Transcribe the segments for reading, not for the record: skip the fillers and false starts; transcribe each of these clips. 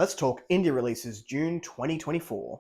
Let's talk indie releases June 2024.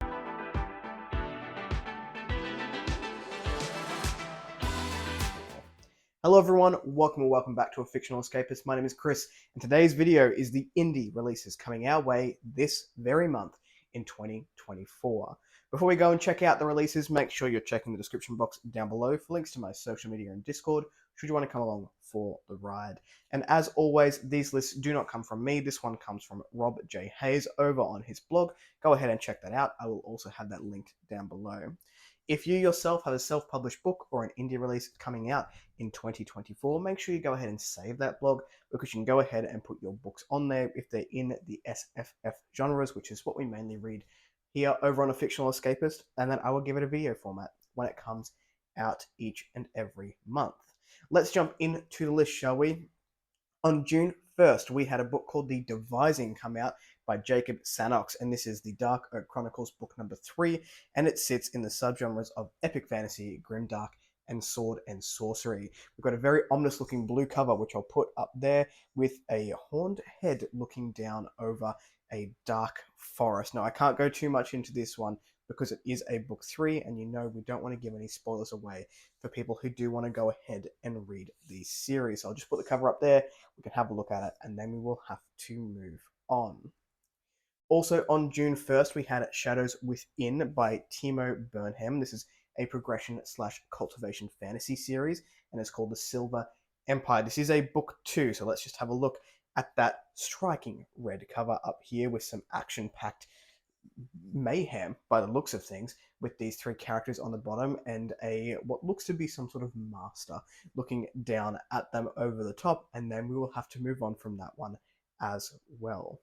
Hello everyone, welcome back to A Fictional Escapist. My name is Kris, and today's video is the indie releases coming our way this very month in 2024. Before we go and check out the releases, make sure you're checking the description box down below for links to my social media and Discord, should you want to come along for the ride. And as always, these lists do not come from me. This one comes from Rob J. Hayes over on his blog. Go ahead and check that out. I will also have that linked down below. If you yourself have a self-published book or an indie release coming out in 2024, make sure you go ahead and save that blog, because you can go ahead and put your books on there if they're in the SFF genres, which is what we mainly read here over on A Fictional Escapist, and then I will give it a video format when it comes out each and every month. Let's jump into the list, shall we? On June 1st, we had a book called The Devising come out by Jacob Sanox, and this is the Dark Oak Chronicles book number 3, and it sits in the subgenres of epic fantasy, grimdark, and sword and sorcery. We've got a very ominous looking blue cover, which I'll put up there, with a horned head looking down over a dark forest. Now, I can't go too much into this one because it is a book 3, and you know we don't want to give any spoilers away for people who do want to go ahead and read the series. I'll just put the cover up there, we can have a look at it, and then we will have to move on. Also on June 1st, we had Shadows Within by Timo Burnham. This is a progression/cultivation fantasy series, and it's called The Silver Empire. This is a book 2, so let's just have a look at that striking red cover up here with some action-packed mayhem by the looks of things, with these 3 characters on the bottom and what looks to be some sort of master looking down at them over the top, and then we will have to move on from that one as well.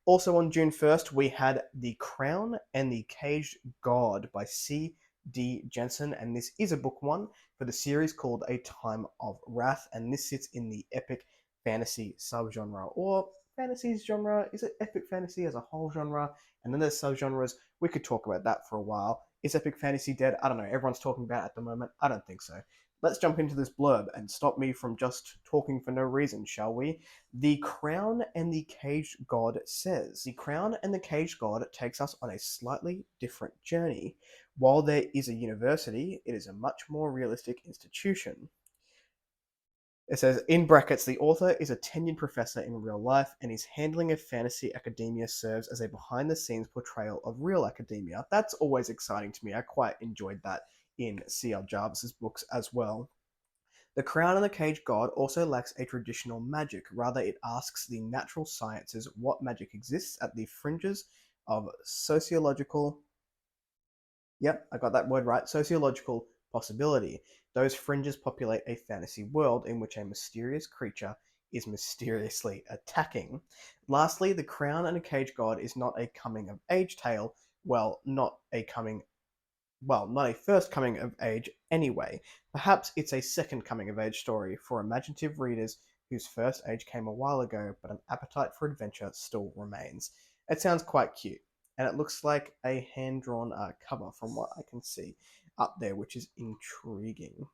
Also on June 1st, we had The Crown and the Caged God by C.D. Jensen, and this is a book 1 for the series called A Time of Wrath, and this sits in the epic fantasy subgenre, or fantasy genre. Is it epic fantasy as a whole genre? And then there's subgenres. We could talk about that for a while. Is epic fantasy dead? I don't know. Everyone's talking about it at the moment. I don't think so. Let's jump into this blurb and stop me from just talking for no reason, shall we? The Crown and the Caged God says, The Crown and the Caged God takes us on a slightly different journey. While there is a university, it is a much more realistic institution. It says, in brackets, the author is a tenured professor in real life, and his handling of fantasy academia serves as a behind-the-scenes portrayal of real academia. That's always exciting to me. I quite enjoyed that in C.L. Jarvis's books as well. The Crown and the Caged God also lacks a traditional magic. Rather, it asks the natural sciences what magic exists at the fringes of sociological... Yep, I got that word right. Sociological possibility. Those fringes populate a fantasy world in which a mysterious creature is mysteriously attacking. Lastly, The Crown and the Caged God is not a coming-of-age tale. Well, not a first coming of age anyway. Perhaps it's a second coming of age story for imaginative readers whose first age came a while ago, but an appetite for adventure still remains. It sounds quite cute, and it looks like a hand-drawn cover from what I can see up there, which is intriguing.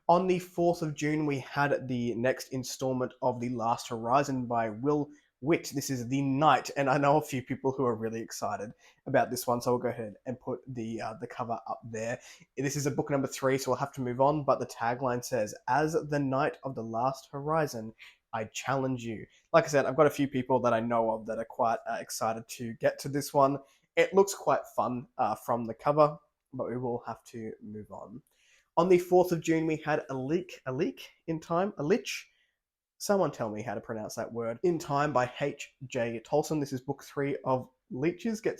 On the 4th of June, we had the next installment of The Last Horizon by Will Witt. This is The Knight, and I know a few people who are really excited about this one, so we'll go ahead and put the cover up there. This is a book number 3, so we'll have to move on, but the tagline says, as the Knight of the Last Horizon, I challenge you. Like I said, I've got a few people that I know of that are quite excited to get to this one. It looks quite fun from the cover, but we will have to move on. On the 4th of June, we had a Lich in Time, a Lich. Someone tell me how to pronounce that word. In Time by H.J. Tolson. This is book 3 of Liches Get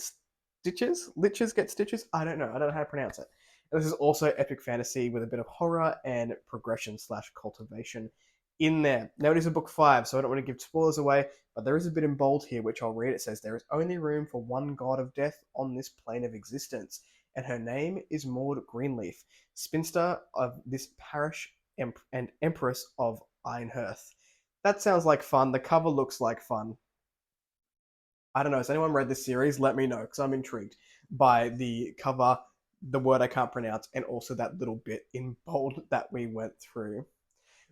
Stitches? Liches Get Stitches? I don't know how to pronounce it. And this is also epic fantasy with a bit of horror and progression/cultivation in there. Now, it is a book 5, so I don't want to give spoilers away, but there is a bit in bold here, which I'll read. It says, there is only room for one god of death on this plane of existence, and her name is Maud Greenleaf, spinster of this parish and empress of Ironhearth. That sounds like fun. The cover looks like fun. I don't know. Has anyone read this series? Let me know, because I'm intrigued by the cover, the word I can't pronounce, and also that little bit in bold that we went through.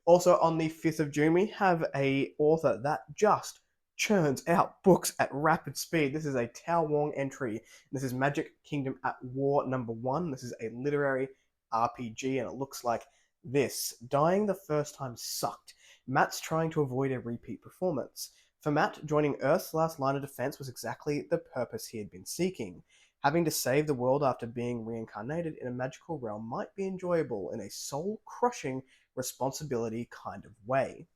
Also, on the 5th of June, we have a author that just churns out books at rapid speed. This is a Tao Wong entry. This is Magic Kingdom at War #1. This is a literary RPG, and it looks like this. Dying the first time sucked. Matt's trying to avoid a repeat performance. For Matt, joining Earth's last line of defense was exactly the purpose he had been seeking. Having to save the world after being reincarnated in a magical realm might be enjoyable in a soul-crushing responsibility kind of way.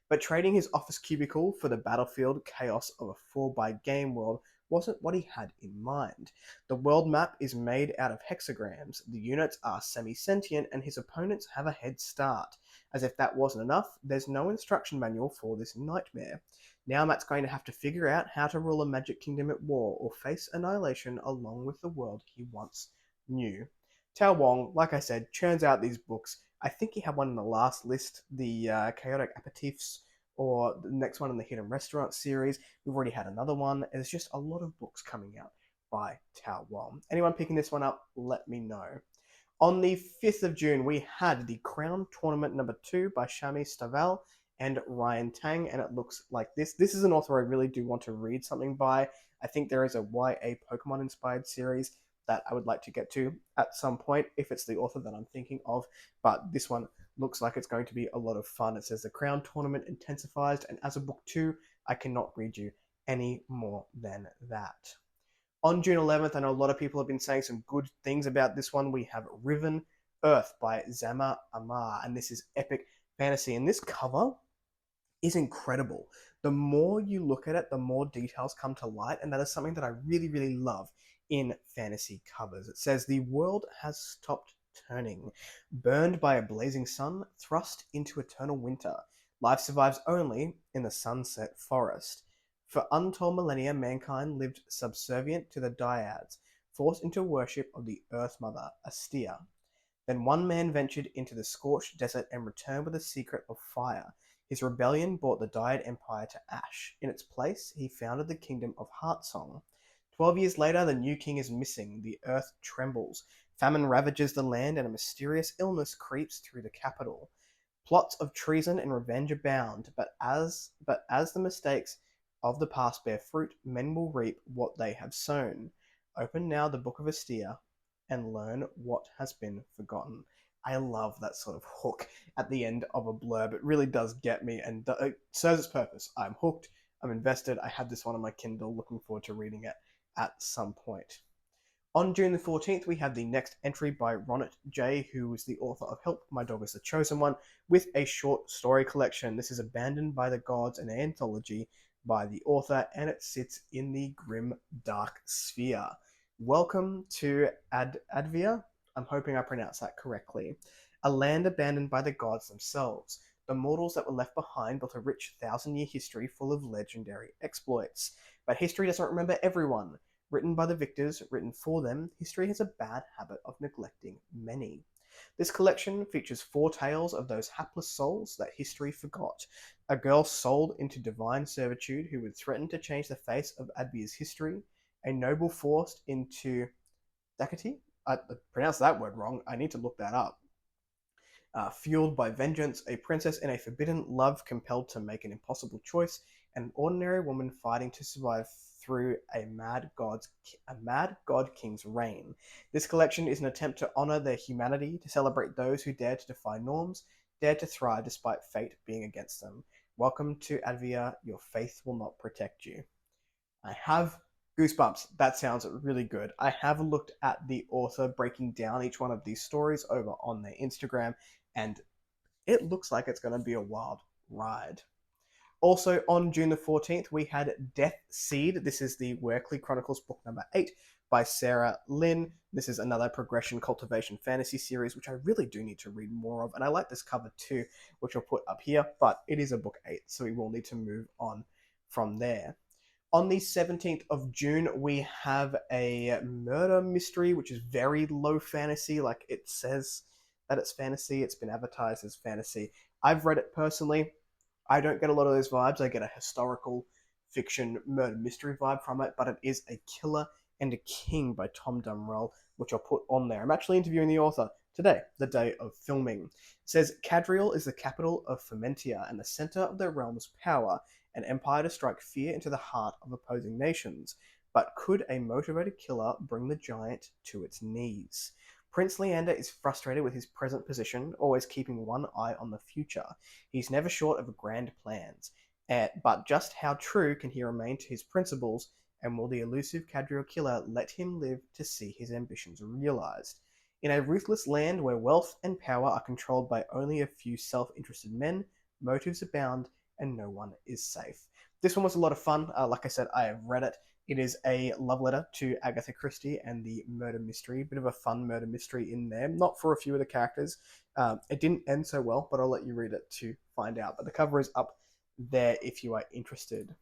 But trading his office cubicle for the battlefield chaos of a 4-by-game world wasn't what he had in mind. The world map is made out of hexagrams, the units are semi-sentient, and his opponents have a head start. As if that wasn't enough, there's no instruction manual for this nightmare. Now Matt's going to have to figure out how to rule a Magic Kingdom at war or face annihilation along with the world he once knew. Tao Wong, like I said, churns out these books. I think he had one in the last list, the Chaotic Aperitifs, or the next one in the Hidden Restaurant series. We've already had another one. There's just a lot of books coming out by Tao Wong. Anyone picking this one up, let me know. On the 5th of June, we had the Crown Tournament #2 by Shami Staval and Ryan Tang, and it looks like this. This is an author I really do want to read something by. I think there is a YA Pokemon-inspired series that I would like to get to at some point, if it's the author that I'm thinking of, but this one looks like it's going to be a lot of fun. It says the Crown Tournament intensified, and as a book 2, I cannot read you any more than that. On June 11th, I know a lot of people have been saying some good things about this one. We have Riven Earth by Zama Amar, and this is epic fantasy, and this cover is incredible. The more you look at it, the more details come to light, and that is something that I really, really love in fantasy covers. It says, the world has stopped turning. Burned by a blazing sun, thrust into eternal winter. Life survives only in the sunset forest. For untold millennia, mankind lived subservient to the Dyads, forced into worship of the Earth Mother, Astia. Then one man ventured into the scorched desert and returned with a secret of fire. His rebellion brought the Dyad Empire to ash. In its place, he founded the kingdom of Heartsong. 12 years later, the new king is missing. The earth trembles. Famine ravages the land, and a mysterious illness creeps through the capital. Plots of treason and revenge abound, but as the mistakes of the past bear fruit, men will reap what they have sown. Open now the Book of Astia and learn what has been forgotten. I love that sort of hook at the end of a blurb. It really does get me, and it serves its purpose. I'm hooked. I'm invested. I have this one on my Kindle. Looking forward to reading it at some point. On June the 14th, we have the next entry by Ronit J., who is the author of Help, My Dog is the Chosen One, with a short story collection. This is Abandoned by the Gods, an anthology by the author, and it sits in the grim, dark sphere. Welcome to Advia. I'm hoping I pronounced that correctly. A land abandoned by the gods themselves. The mortals that were left behind built a rich 1,000-year history full of legendary exploits. But history doesn't remember everyone. Written by the victors, written for them, history has a bad habit of neglecting many. This collection features 4 tales of those hapless souls that history forgot. A girl sold into divine servitude who would threaten to change the face of Advia's history. A noble forced into Dakati? I pronounced that word wrong. I need to look that up. Fueled by vengeance, a princess in a forbidden love compelled to make an impossible choice, and an ordinary woman fighting to survive through a mad god king's reign. This collection is an attempt to honor their humanity, to celebrate those who dare to defy norms, dare to thrive despite fate being against them. Welcome to Advia. Your faith will not protect you. I have goosebumps. That sounds really good. I have looked at the author breaking down each one of these stories over on their Instagram, and it looks like it's going to be a wild ride. Also, on June the 14th, we had Deathseed. This is the Werkley Chronicles book number 8 by Sarah Lynn. This is another progression cultivation fantasy series, which I really do need to read more of, and I like this cover too, which I'll put up here, but it is a book 8, so we will need to move on from there. On the 17th of June, we have a murder mystery, which is very low fantasy. Like, it says that it's fantasy. It's been advertised as fantasy. I've read it personally. I don't get a lot of those vibes. I get a historical fiction murder mystery vibe from it, but it is A Killer and a King by Tom Dumrell, which I'll put on there. I'm actually interviewing the author today, the day of filming. It says, Cadriel is the capital of Fermentia and the center of the realm's power, an empire to strike fear into the heart of opposing nations. But could a motivated killer bring the giant to its knees? Prince Leander is frustrated with his present position, always keeping one eye on the future. He's never short of grand plans. But just how true can he remain to his principles, and will the elusive Cadriel killer let him live to see his ambitions realized? In a ruthless land where wealth and power are controlled by only a few self-interested men, motives abound and no one is safe. This one was a lot of fun. Like I said, I have read it. It is a love letter to Agatha Christie and the murder mystery. Bit of a fun murder mystery in there. Not for a few of the characters. It didn't end so well, but I'll let you read it to find out. But the cover is up there if you are interested.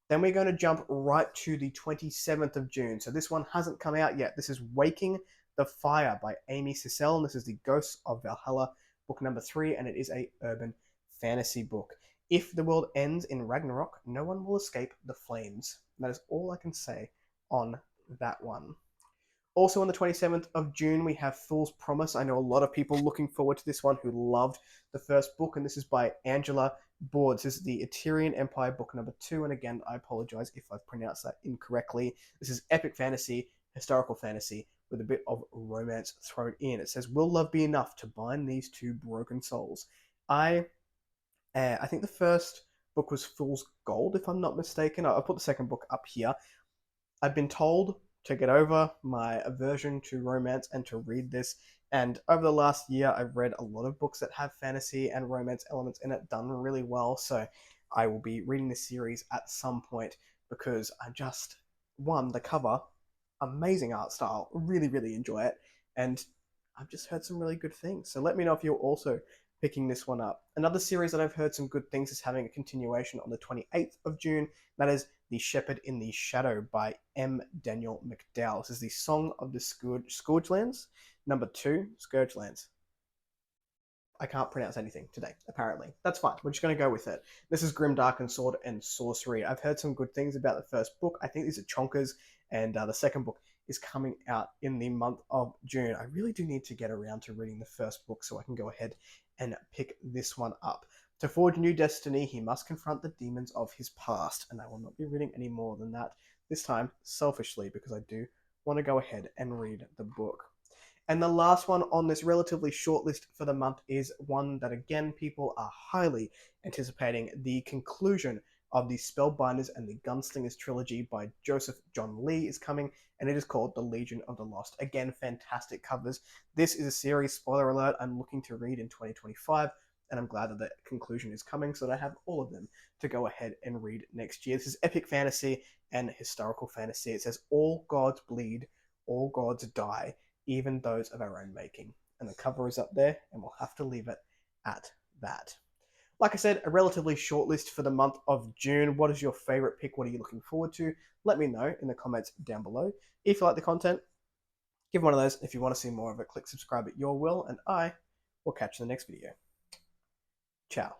Then we're going to jump right to the 27th of June. So this one hasn't come out yet. This is Waking the Fire by Amy Sissel, and this is the Ghosts of Valhalla, book number 3, and it is a urban fantasy book. If the world ends in Ragnarok, no one will escape the flames. That is all I can say on that one. Also on the 27th of June, we have Fool's Promise. I know a lot of people looking forward to this one who loved the first book, and this is by Angela Boards. This is the Eterian Empire, book number 2, and again, I apologize if I've pronounced that incorrectly. This is epic fantasy, historical fantasy, with a bit of romance thrown in. It says, will love be enough to bind these two broken souls? I think the first book was Fool's Gold, if I'm not mistaken. I'll put the second book up here. I've been told to get over my aversion to romance and to read this. And over the last year, I've read a lot of books that have fantasy and romance elements in it done really well. So I will be reading this series at some point because I just, one, the cover, amazing art style, really, really enjoy it. And I've just heard some really good things. So let me know if you're also picking this one up. Another series that I've heard some good things is having a continuation on the 28th of June. That is The Shepherd in the Shadow by M. Daniel McDowell. This is the Song of the Scourgelands, number 2, Scourgelands. I can't pronounce anything today, apparently. That's fine. We're just going to go with it. This is Grimdark and Sword and Sorcery. I've heard some good things about the first book. I think these are chonkers, and the second book is coming out in the month of June. I really do need to get around to reading the first book so I can go ahead and pick this one up. To forge a new destiny, he must confront the demons of his past, and I will not be reading any more than that, this time selfishly, because I do want to go ahead and read the book. And the last one on this relatively short list for the month is one that, again, people are highly anticipating. The conclusion of the Spellbinders and the Gunslingers trilogy by Joseph John Lee is coming, and it is called The Legion of the Lost. Again, fantastic covers. This is a series, spoiler alert, I'm looking to read in 2025, and I'm glad that the conclusion is coming so that I have all of them to go ahead and read next year. This is epic fantasy and historical fantasy. It says, all gods bleed, all gods die, even those of our own making. And the cover is up there, and we'll have to leave it at that. Like I said, a relatively short list for the month of June. What is your favorite pick? What are you looking forward to? Let me know in the comments down below. If you like the content, give one of those. If you want to see more of it, click subscribe at your will, and I will catch you in the next video. Ciao.